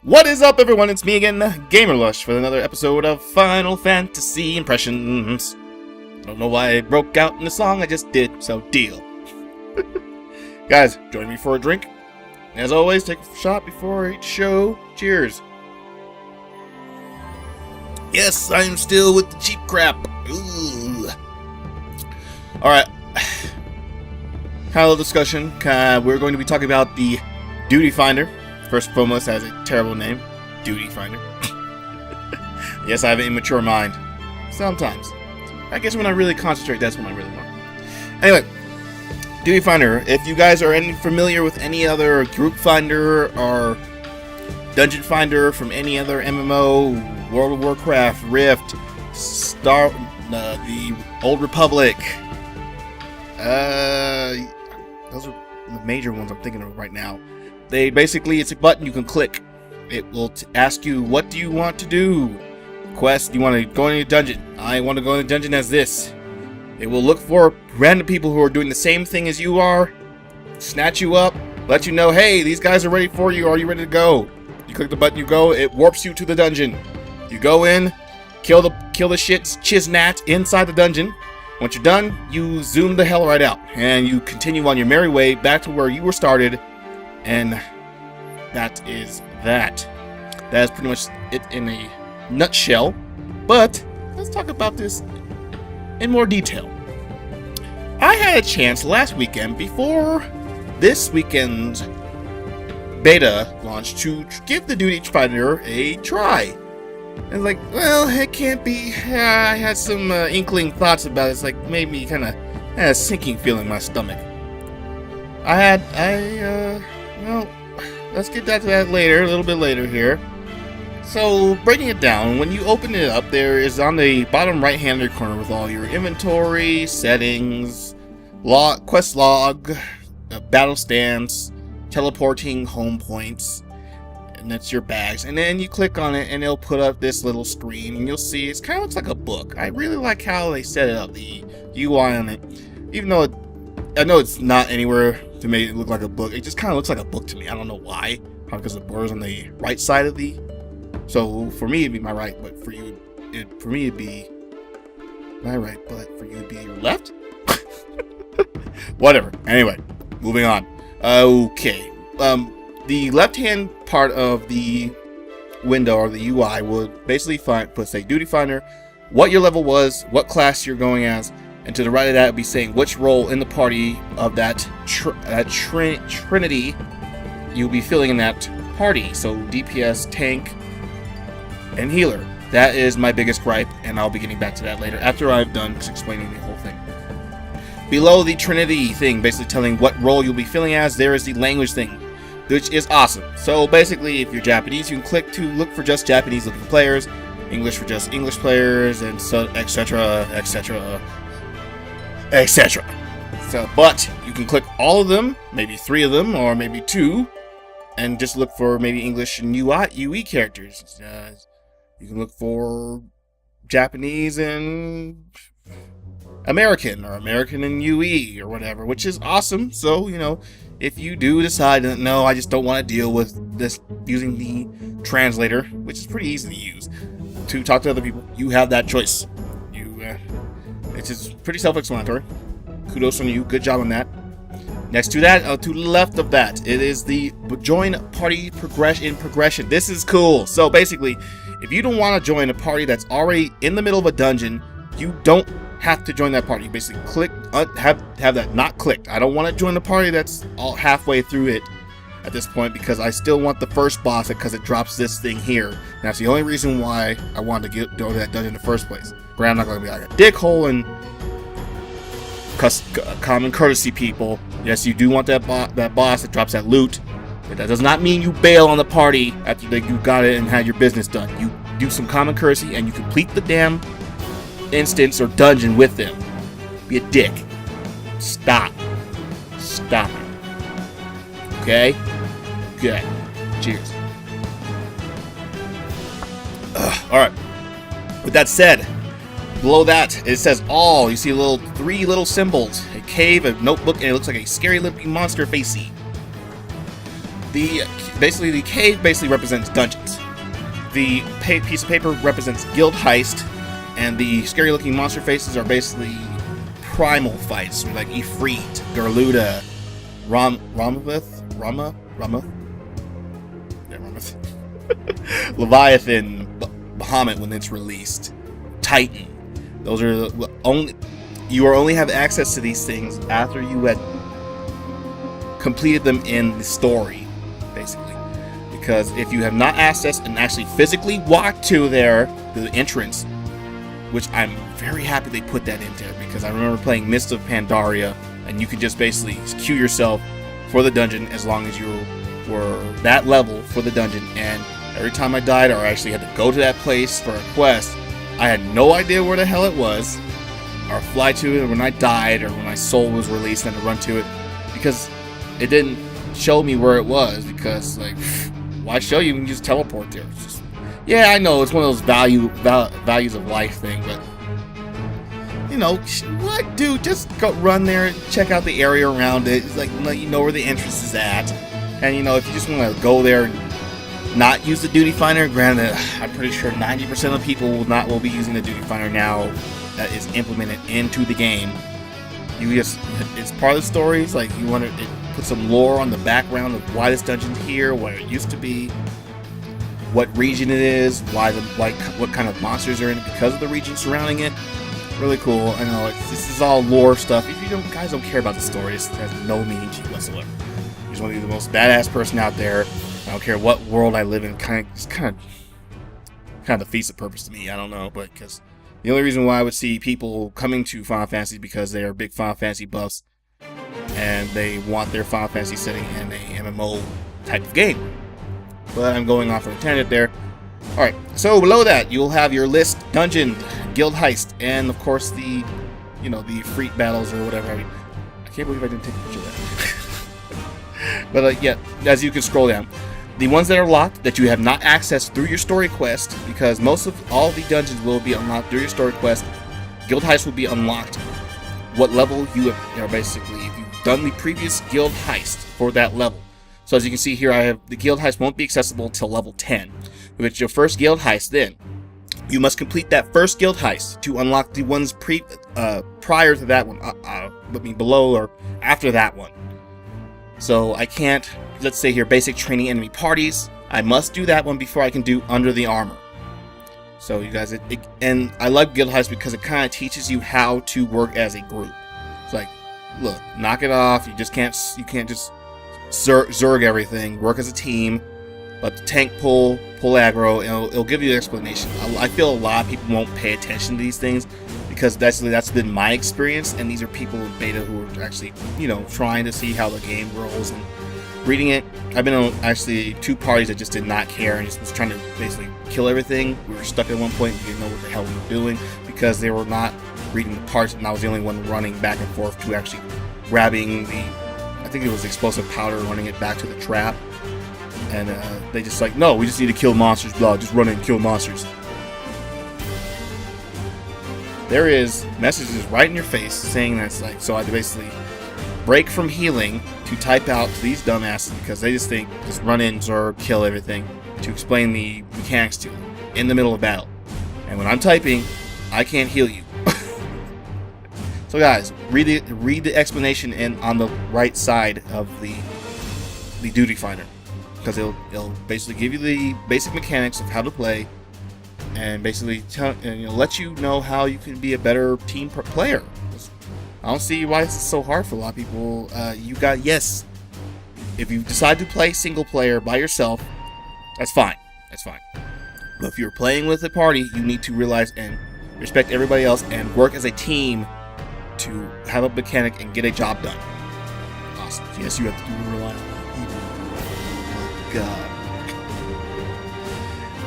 What is up, everyone? It's me again, GamerLush, with another episode of Final Fantasy Impressions. I don't know why I broke out in the song, I just did, so deal. Guys, join me for a drink. As always, take a shot before each show. Cheers. Yes, I'm still with the cheap crap. Ooh. Alright. Hello, discussion. We're going to be talking about the Duty Finder. First and foremost, has a terrible name. Duty Finder. Yes, I have an immature mind. Sometimes. I guess when I really concentrate, that's when I really want. Anyway, Duty Finder. If you guys are familiar with any other group finder or dungeon finder from any other MMO, World of Warcraft, Rift, the Old Republic, those are the major ones I'm thinking of right now. It's a button you can click. It will ask you, what do you want to do? Quest, you want to go into a dungeon. I want to go in a dungeon as this. It will look for random people who are doing the same thing as you are, snatch you up, let you know, hey, these guys are ready for you. Are you ready to go? You click the button, you go, it warps you to the dungeon. You go in, kill the chiznat inside the dungeon. Once you're done, you zoom the hell right out, and you continue on your merry way back to where you were started. And that is that. That is pretty much it in a nutshell. But let's talk about this in more detail. I had a chance last weekend, before this weekend's beta launch, to give the Duty Finder a try. And like, well, it can't be. I had some inkling thoughts about it. It's like, made me kind of had a sinking feeling in my stomach. Well, let's get back to that later, a little bit later here. So, breaking it down, when you open it up, there is on the bottom right-hand corner with all your inventory, settings, quest log, battle stance, teleporting home points, and that's your bags. And then you click on it, and it'll put up this little screen, and you'll see it kind of looks like a book. I really like how they set it up, the UI on it, even though I know it's not anywhere to make it look like a book. It just kind of looks like a book to me. I don't know why. Probably because the borders on the right side of the. So for me, it'd be my right, but for you, for me, it'd be my right, but for you, it'd be your left. Whatever. Anyway, moving on. Okay. The left-hand part of the window or the UI would basically say Duty Finder, what your level was, what class you're going as. And to the right of that would be saying which role in the party of that trinity you'll be filling in that party. So DPS, tank, and healer. That is my biggest gripe, and I'll be getting back to that later after I've done explaining the whole thing. Below the trinity thing, basically telling what role you'll be filling as, there is the language thing, which is awesome. So basically, if you're Japanese, you can click to look for just Japanese-looking players, English for just English players, and so etc., etc., etc. So, but you can click all of them, maybe 3 of them, or maybe 2, and just look for maybe English and UE characters. You can look for Japanese and American, or American and UE, or whatever, which is awesome. So, you know, if you do decide that, no, I just don't want to deal with this using the translator, which is pretty easy to use, to talk to other people, you have that choice. It's just pretty self-explanatory. Kudos on you. Good job on that. Next to that, to the left of that, it is the join party progression. This is cool. So basically, if you don't want to join a party that's already in the middle of a dungeon, you don't have to join that party. You basically click, have that not clicked. I don't want to join the party that's all halfway through it at this point, because I still want the first boss because it drops this thing here. And that's the only reason why I wanted to go to that dungeon in the first place. Granted, I'm not going to be like a dickhole and common courtesy people. Yes, you do want that boss that drops that loot, but that does not mean you bail on the party after you got it and had your business done. You do some common courtesy and you complete the damn instance or dungeon with them. Be a dick. Stop it. Okay? Good. Cheers. Alright. With that said, below that, it says all. You see 3 little symbols. A cave, a notebook, and it looks like a scary looking monster facey. basically the cave basically represents dungeons. The piece of paper represents guild heist, and the scary looking monster faces are basically primal fights, like Ifrit, Garluda, Leviathan, Bahamut when it's released, Titan. Those are the only. You only have access to these things after you had completed them in the story, basically. Because if you have not accessed and actually physically walked to the entrance, which I'm very happy they put that in there, because I remember playing Mist of Pandaria, and you could just basically queue yourself for the dungeon as long as you were that level for the dungeon. And every time I died, or I actually had to go to that place for a quest, I had no idea where the hell it was, or fly to it when I died, or when my soul was released and to run to it, because it didn't show me where it was. Because, like, why show you when you just teleport there? It's just, yeah, I know it's one of those values of life thing, but you know what, dude? Just go run there and check out the area around it. It's like, let you know where the entrance is at, and you know, if you just want to go there and not use the duty finder, granted, I'm pretty sure 90% of people will be using the duty finder now that is implemented into the game. It's part of the story. It's like you want to put some lore on the background of why this dungeon's here, where it used to be, what region it is, what kind of monsters are in it because of the region surrounding it. Really cool. I know this is all lore stuff. If you guys don't care about the story, it has no meaning to you whatsoever. You just want to be the most badass person out there. I don't care what world I live in. Kind of defeats the purpose to me. I don't know, but because the only reason why I would see people coming to Final Fantasy because they are big Final Fantasy buffs and they want their Final Fantasy setting in a MMO type of game. But I'm going off on a tangent there. Alright, so below that you'll have your list, dungeon, guild heist, and of course the freak battles or whatever. I can't believe I didn't take a picture of that. But yeah, as you can scroll down, the ones that are locked that you have not accessed through your story quest, because most of all the dungeons will be unlocked through your story quest. Guild heist will be unlocked what level you have, basically if you've done the previous guild heist for that level. So as you can see here, I have the guild heist won't be accessible till level 10. If it's your first guild heist, then you must complete that first guild heist to unlock the ones prior to that one, below or after that one. So I can't, let's say here, basic training enemy parties. I must do that one before I can do under the armor. So you guys, and I like guild heist because it kind of teaches you how to work as a group. It's like, look, knock it off. You can't just zerg everything. Work as a team. Let the tank pull aggro, and it'll give you an explanation. I feel a lot of people won't pay attention to these things because that's been my experience, and these are people in beta who are actually, trying to see how the game rolls and reading it. I've been on actually 2 parties that just did not care and just was trying to basically kill everything. We were stuck at one point, we didn't know what the hell we were doing because they were not reading the parts, and I was the only one running back and forth to actually grabbing I think it was explosive powder, running it back to the trap. And they just like, no, we just need to kill monsters, blah, just run in and kill monsters. There is messages right in your face saying that's like, so I basically break from healing to type out to these dumbasses because they just think just run in, zerg, kill everything, to explain the mechanics to them in the middle of battle. And when I'm typing, I can't heal you. So guys, read the explanation on the right side of the duty finder, because it'll basically give you the basic mechanics of how to play, and basically let you know how you can be a better team player. I don't see why this is so hard for a lot of people. Yes, if you decide to play single player by yourself, that's fine. But if you're playing with a party, you need to realize and respect everybody else and work as a team to have a mechanic and get a job done. Awesome. Yes, you have to rely on people. Oh my god.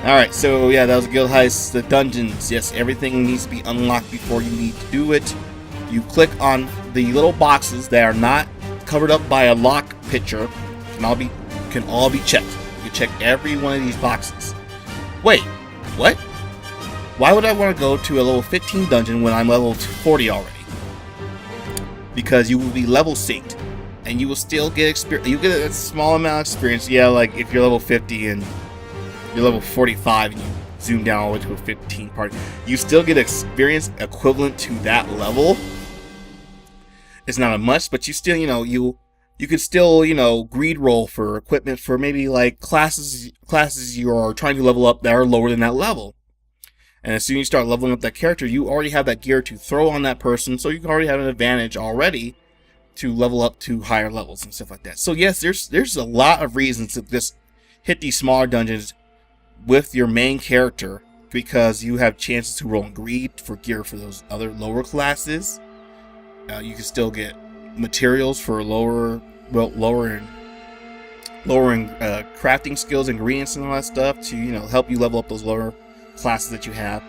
Alright, so yeah, that was a guild heist. The dungeons, yes, everything needs to be unlocked before you need to do it. You click on the little boxes that are not covered up by a lock picture. Can all be checked. You can check every one of these boxes. Wait, what? Why would I want to go to a level 15 dungeon when I'm level 40 already? Because you will be level synced, and you will still get experience. You get a small amount of experience. Yeah, like if you're level 50 and you're level 45 and you zoom down all the way to a 15 party, you still get experience equivalent to that level. It's not a much, but you still, you could still, greed roll for equipment for maybe like classes you are trying to level up that are lower than that level. And as soon as you start leveling up that character, you already have that gear to throw on that person, so you already have an advantage already to level up to higher levels and stuff like that. So yes, there's a lot of reasons to just hit these smaller dungeons with your main character, because you have chances to roll in greed for gear for those other lower classes. You can still get materials for lowering crafting skills, ingredients, and all that stuff to help you level up those lower classes that you have.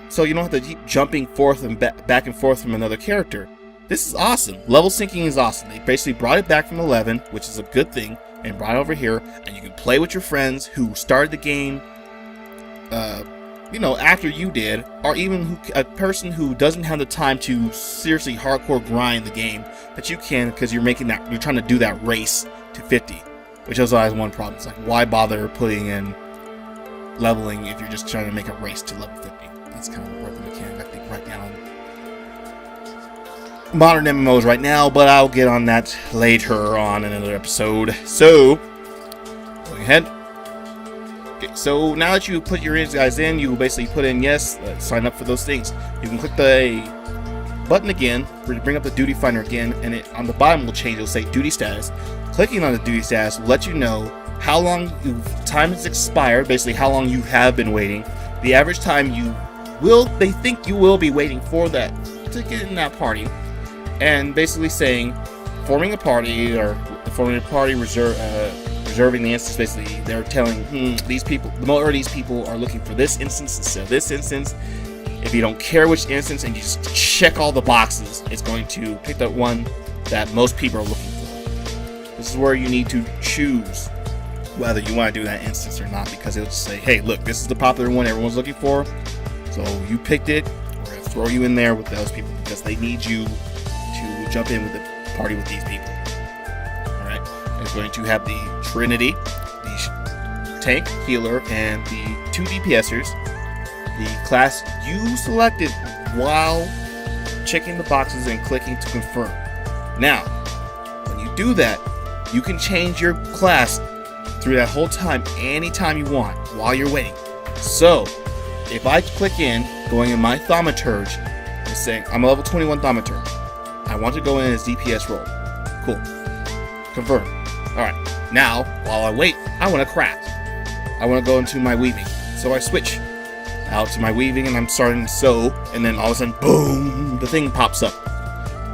So you don't have to keep jumping forth and back and forth from another character. This is awesome. Level syncing is awesome. They basically brought it back from 11, which is a good thing, and brought it over here, and you can play with your friends who started the game after you did, or even a person who doesn't have the time to seriously hardcore grind the game, that you can, because you're trying to do that race to 50, which is always one problem. It's like, why bother putting in leveling if you're just trying to make a race to level 50? That's kind of a broken mechanic, I think, right now in modern MMOs right now, but I'll get on that later on in another episode. So, going ahead. Okay, so now that you put your guys in, you basically put in yes, sign up for those things. You can click the button again, bring up the duty finder again, and on the bottom will change. It'll say duty status. Clicking on the duty status will let you know how long time has expired, basically how long you have been waiting, the average time they think you will be waiting for that to get in that party, and basically saying forming a party reserving the instance. Basically they're telling these people, the majority of these people are looking for this instance instead of this instance. If you don't care which instance and you just check all the boxes, it's going to pick the one that most people are looking for. This is where you need to choose whether you want to do that instance or not, because it'll just say, hey, look, this is the popular one everyone's looking for, so you picked it, we're going to throw you in there with those people because they need you to jump in with the party with these people. Alright, it's going to have the Trinity, the tank, healer, and the 2 DPSers, the class you selected while checking the boxes and clicking to confirm. Now, when you do that, you can change your class through that whole time, anytime you want, while you're waiting. So, if I click in, going in my thaumaturge, and saying, I'm a level 21 thaumaturge, I want to go in as DPS role. Cool. Confirm. Alright, now, while I wait, I want to craft. I want to go into my weaving. So I switch out to my weaving, and I'm starting to sew, and then all of a sudden, boom, the thing pops up.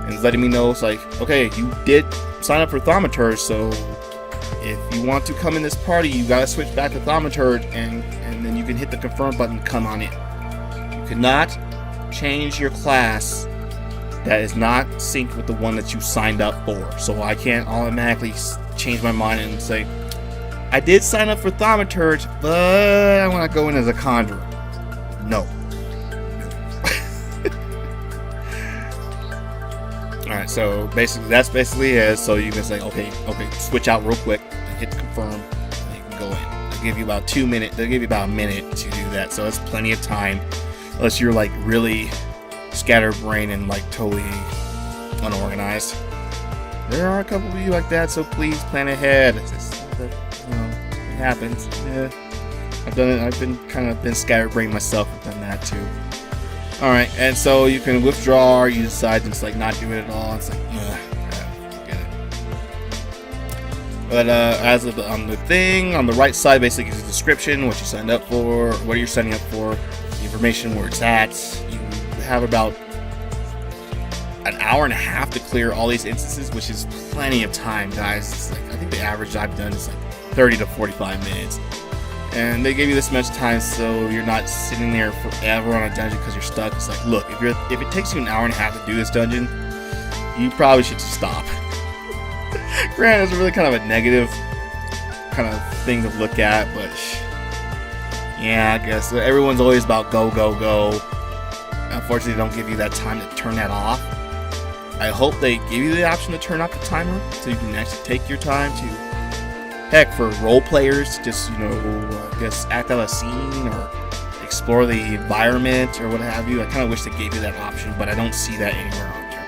And it's letting me know, it's like, okay, you did sign up for thaumaturge, so if you want to come in this party, you gotta switch back to thaumaturge, and then you can hit the confirm button and come on in. You cannot change your class that is not synced with the one that you signed up for. So I can't automatically change my mind and say, I did sign up for thaumaturge, but I want to go in as a conjurer. No. Alright, so that's basically it. So you can say, okay, switch out real quick, and hit confirm, and you can go in. They'll give you about 2 minutes, they'll give you about a minute to do that, so it's plenty of time, unless you're like really scatterbrained and like totally unorganized. There are a couple of you like that, so please plan ahead. It happens. Yeah. I've done it. I've been scatterbrained myself. I've done that too. Alright, and so you can withdraw, or you decide to just like not do it at all. It's like, forget it. But as of on the thing, on the right side basically is a description, what you signed up for, what you're signing up for, the information where it's at. You have about an hour and a half to clear all these instances, which is plenty of time, guys. It's like, I think the average I've done is like 30 to 45 minutes. And they give you this much time so you're not sitting there forever on a dungeon because you're stuck. It's like, look, if it takes you an hour and a half to do this dungeon, you probably should just stop. Granted, it's really kind of a negative kind of thing to look at, but yeah, I guess everyone's always about go, go, go. Unfortunately, they don't give you that time to turn that off. I hope they give you the option to turn off the timer so you can actually take your time to, heck, for role players, just, I guess act out a scene or explore the environment or what have you. I kind of wish they gave you that option, but I don't see that anywhere on here.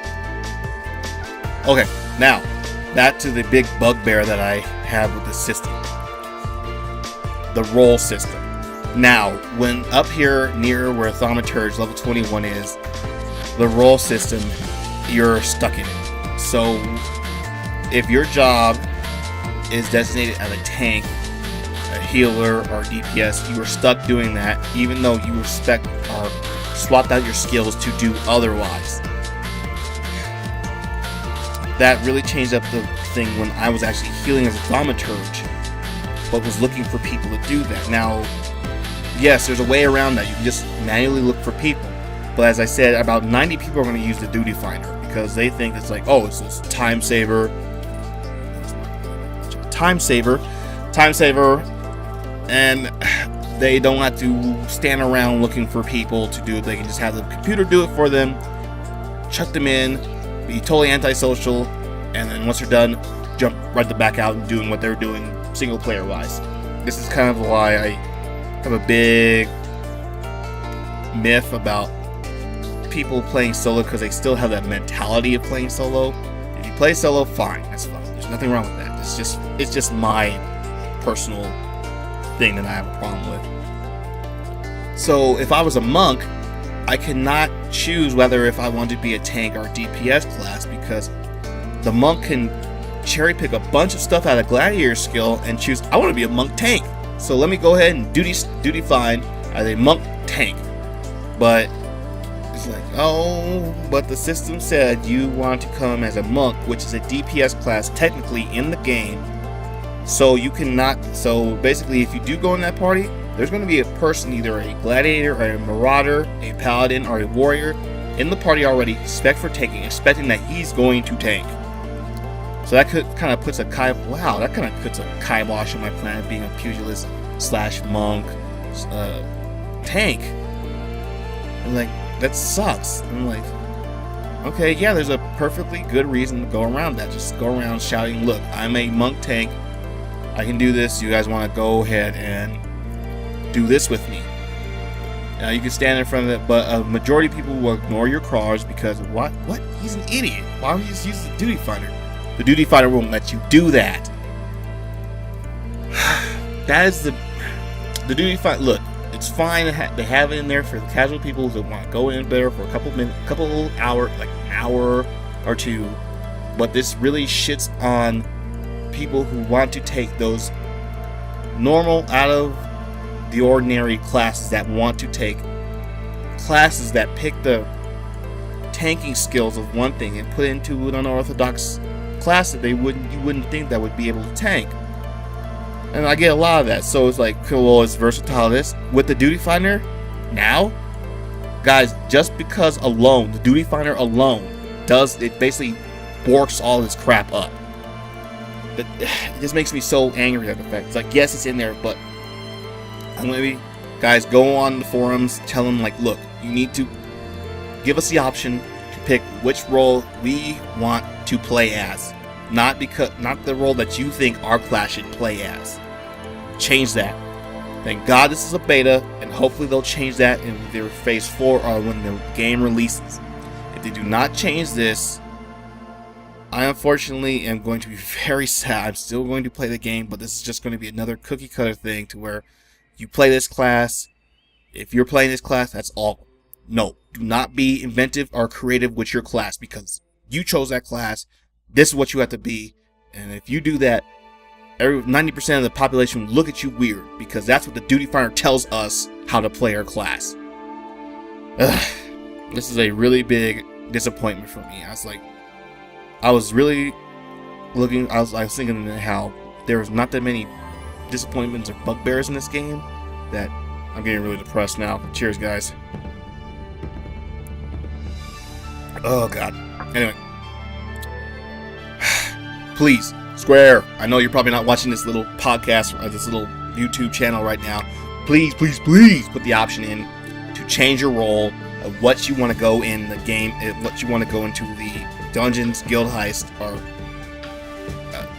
Okay, now back to the big bugbear that I have with the system. The roll system. Now, when up here near where Thaumaturge level 21 is, the roll system, you're stuck in it. So, if your job is designated as a tank, a healer, or DPS, you are stuck doing that, even though you respect or swapped out your skills to do otherwise. That really changed up the thing when I was actually healing as a Thaumaturge, but was looking for people to do that. Now, yes, there's a way around that. You can just manually look for people. But as I said, about 90 people are going to use the duty finder because they think it's like, oh, it's this time saver, and they don't have to stand around looking for people to do it. They can just have the computer do it for them, chuck them in, be totally antisocial, and then once they're done, jump right back out and doing what they're doing single player wise. This is kind of why I have a big myth about people playing solo, because they still have that mentality of playing solo. If you play solo, fine, that's fine. There's nothing wrong with that. It's just my personal thing that I have a problem with. So if I was a monk, I cannot choose whether if I want to be a tank or a DPS class, because the monk can cherry pick a bunch of stuff out of gladiator skill and choose, I want to be a monk tank, so let me go ahead and duty find as a monk tank. But it's like, oh, but the system said you want to come as a monk, which is a DPS class technically in the game, so you cannot. So basically, if you do go in that party, there's going to be a person, either a gladiator or a marauder, a paladin or a warrior in the party already, expecting that he's going to tank. So that kind of puts a kibosh on my plan of being a pugilist / monk tank. I'm like, that sucks. I'm like, okay, yeah, there's a perfectly good reason to go around that. Just go around shouting, look, I'm a monk tank, I can do this, you guys want to go ahead and do this with me. Now you can stand in front of it, but a majority of people will ignore your cars because what? He's an idiot. Why don't you just use the duty finder? The duty finder won't let you do that. That is the duty finder. Look, it's fine to have it in there for the casual people that want to go in there for a couple hours, like an hour or two. But this really shits on people who want to take those normal, out of the ordinary classes, that want to take classes that pick the tanking skills of one thing and put it into an unorthodox class that you wouldn't think that would be able to tank. And I get a lot of that. So it's like, cool, well, it's versatile this. With the duty finder, now, guys, just because alone, the duty finder alone it basically borks all this crap up. It just makes me so angry at the fact. It's like, yes, it's in there, but guys, go on the forums, tell them, like, look, you need to give us the option to pick which role we want to play as, not the role that you think our class should play as. Change that. Thank God this is a beta, and hopefully they'll change that in their phase 4 or when the game releases. If they do not change this, I unfortunately am going to be very sad. I'm still going to play the game, but this is just going to be another cookie cutter thing to where you play this class. If you're playing this class, that's all. No, do not be inventive or creative with your class, because you chose that class. This is what you have to be. And if you do that, 90% of the population will look at you weird, because that's what the duty finder tells us how to play our class. This is a really big disappointment for me. I was really looking. I was thinking how there was not that many disappointments or bugbears in this game that I'm getting really depressed now. Cheers, guys. Oh God. Anyway, please, Square, I know you're probably not watching this little podcast or this little YouTube channel right now. Please, please, please put the option in to change your role of what you want to go in the game, what you want to go into the dungeons, guild heist, or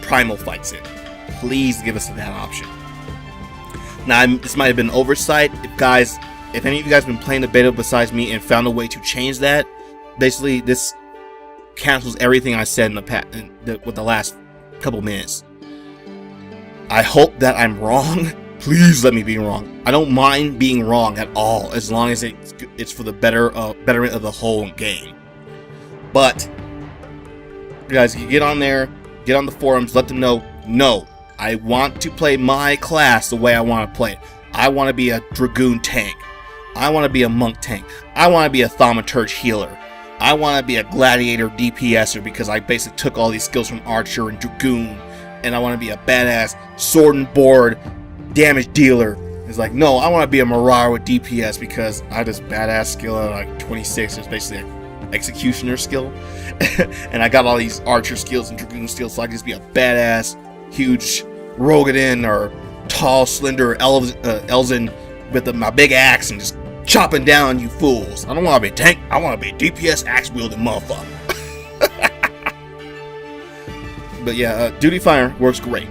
primal fights in. Please give us that option. Now, this might have been oversight. If any of you guys have been playing the beta besides me and found a way to change that, basically this cancels everything I said in with the last couple minutes. I hope that I'm wrong. Please let me be wrong. I don't mind being wrong at all, as long as it's for the betterment of the whole game. But you guys, you get on there, get on the forums, let them know, no, I want to play my class the way I want to play it. I want to be a Dragoon tank. I want to be a Monk tank. I want to be a Thaumaturge healer. I want to be a Gladiator DPSer because I basically took all these skills from Archer and Dragoon, and I want to be a badass sword and board damage dealer. It's like, no, I want to be a Marauder with DPS because I have this badass skill at like 26. It's basically an executioner skill. And I got all these Archer skills and Dragoon skills, so I can just be a badass, huge Rogadin or tall, slender Elzen with my big axe and just chopping down you fools. I don't want to be a tank. I want to be a DPS axe wielding motherfucker. But yeah, Duty Fire works great.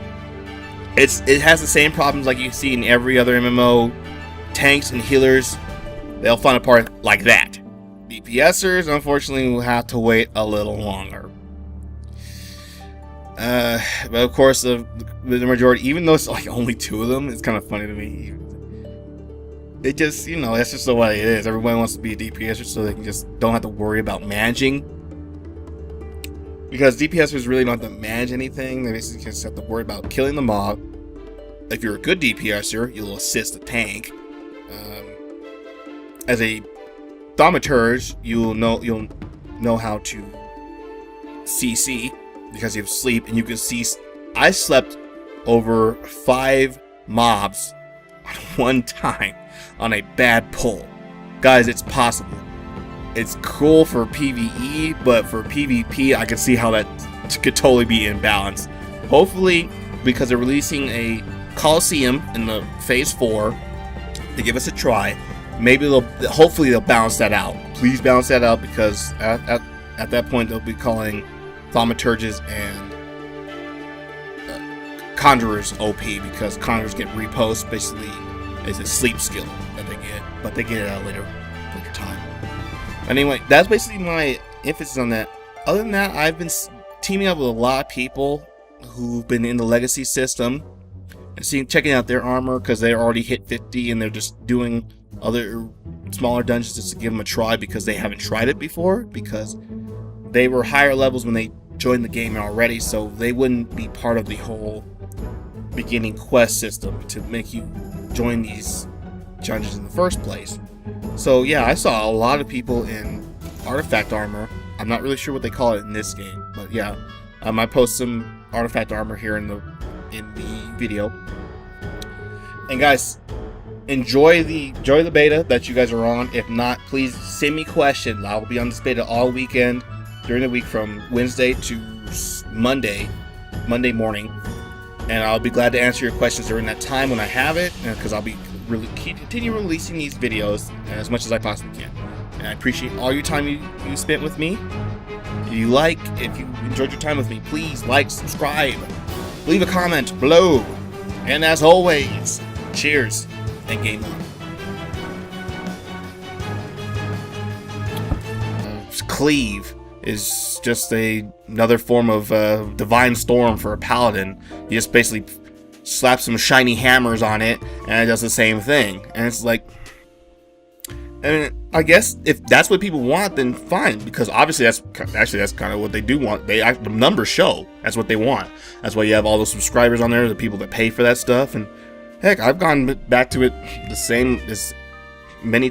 It has the same problems like you see in every other MMO. Tanks and healers, they'll find a part like that. DPSers, unfortunately, will have to wait a little longer. But of course, the majority, even though it's like only 2 of them, it's kind of funny to me. It just, that's just the way it is. Everybody wants to be a DPSer so they can just don't have to worry about managing. Because DPSers really don't have to manage anything. They basically just have to worry about killing the mob. If you're a good DPSer, you'll assist the tank. As a Thaumaturge, you'll know how to CC because you have sleep, and you can see. I slept over 5 mobs at one time on a bad pull. Guys, it's possible. It's cool for PvE, but for PvP, I can see how that could totally be imbalanced. Hopefully, because they're releasing a Coliseum in the Phase 4 to give us a try, hopefully they'll balance that out. Please balance that out, because at that point they'll be calling Thaumaturges and Conjurers OP, because Conjurers get repost. Basically, it's a sleep skill that they get, but they get it at a later time. Anyway, that's basically my emphasis on that. Other than that, I've been teaming up with a lot of people who've been in the Legacy system and checking out their armor, because they already hit 50 and they're just doing other smaller dungeons just to give them a try, because they haven't tried it before, because they were higher levels when they joined the game already, so they wouldn't be part of the whole beginning quest system to make you join these dungeons in the first place. So yeah, I saw a lot of people in artifact armor. I'm not really sure what they call it in this game, but yeah, I might post some artifact armor here in the video. And guys, enjoy the beta that you guys are on. If not, please send me questions. I'll be on this beta all weekend during the week from Wednesday to Monday morning, and I'll be glad to answer your questions during that time when I have it, because I'll be continue releasing these videos as much as I possibly can. And I appreciate all your time you spent with me. If you enjoyed your time with me, please like, subscribe, leave a comment below, and as always, cheers and game on. Cleave is just another form of Divine Storm for a paladin. You just basically slap some shiny hammers on it and it does the same thing. And it's like, I guess if that's what people want, then fine, because obviously that's kind of what they do want. The numbers show that's what they want. That's why you have all those subscribers on there, the people that pay for that stuff. And heck, I've gone back to it the same as many times.